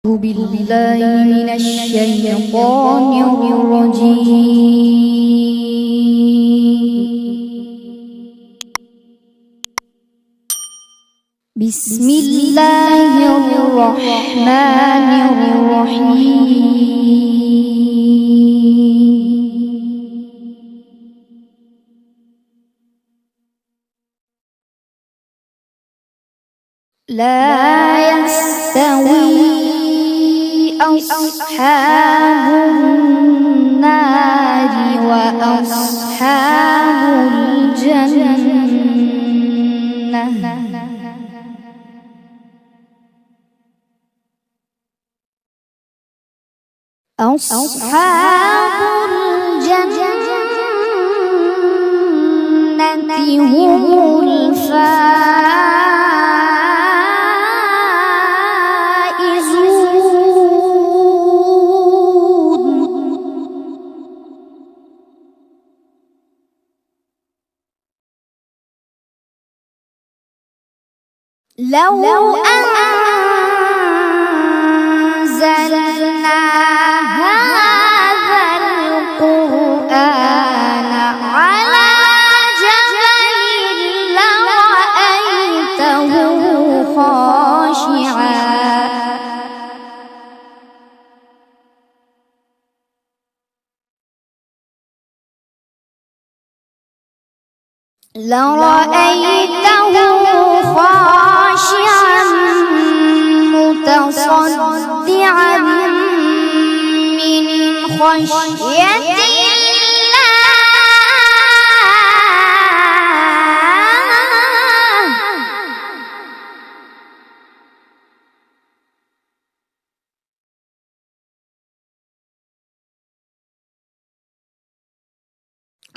أعوذ بالله من الشيطان الرجيم. بسم الله الرحمن الرحيم. لا يستوي أصحاب النار وأصحاب الجنة. أصحاب الجنة هم لو أنزلنا هذا القرآن على جبل لرأيته خاشعا متصدعا من خشية الله.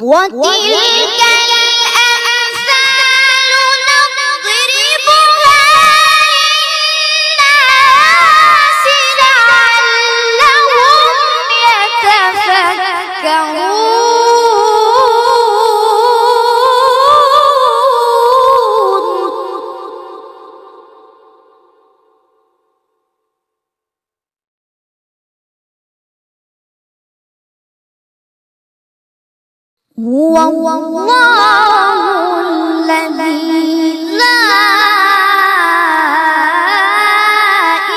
وتلك هو الله الذي لا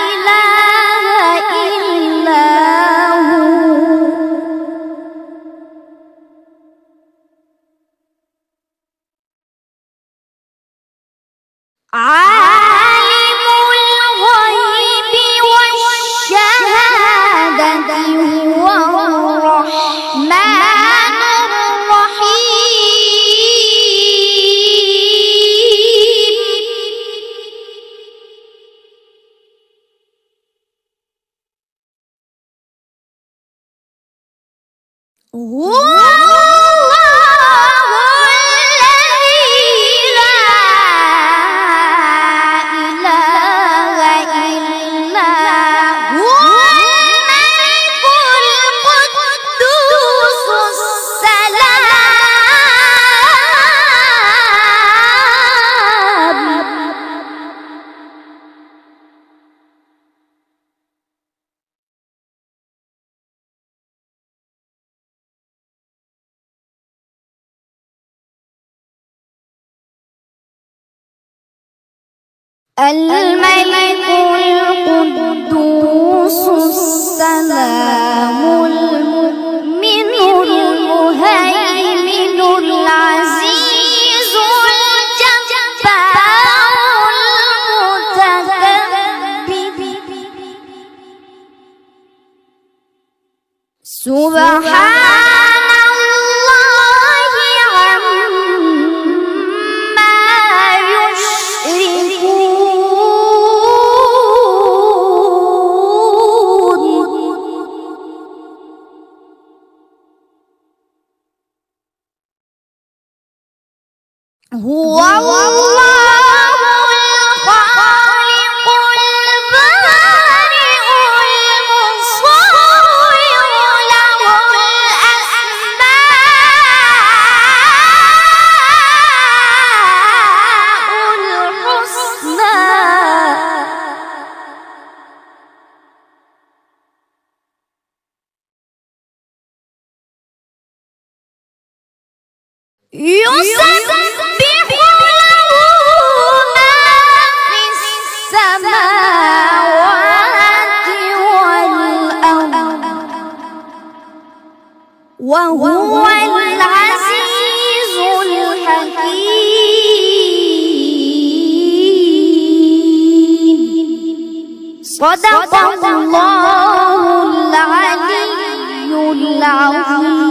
إله إلا هو عالم الغيب والشهادة هو الرحمن هو الله الذي لا إله إلا هو الملك القدوس السلام. الملك القدوس السلام المؤمن المهيمن العزيز الجبار المتكبر سبحان الله عما يشركون. هو الله الخالق البارئ المصور له الأسماء الحسنى. يسبح له ما في السماوات والأرض وهو العزيز الحكيم. صدق الله العلي العظيم.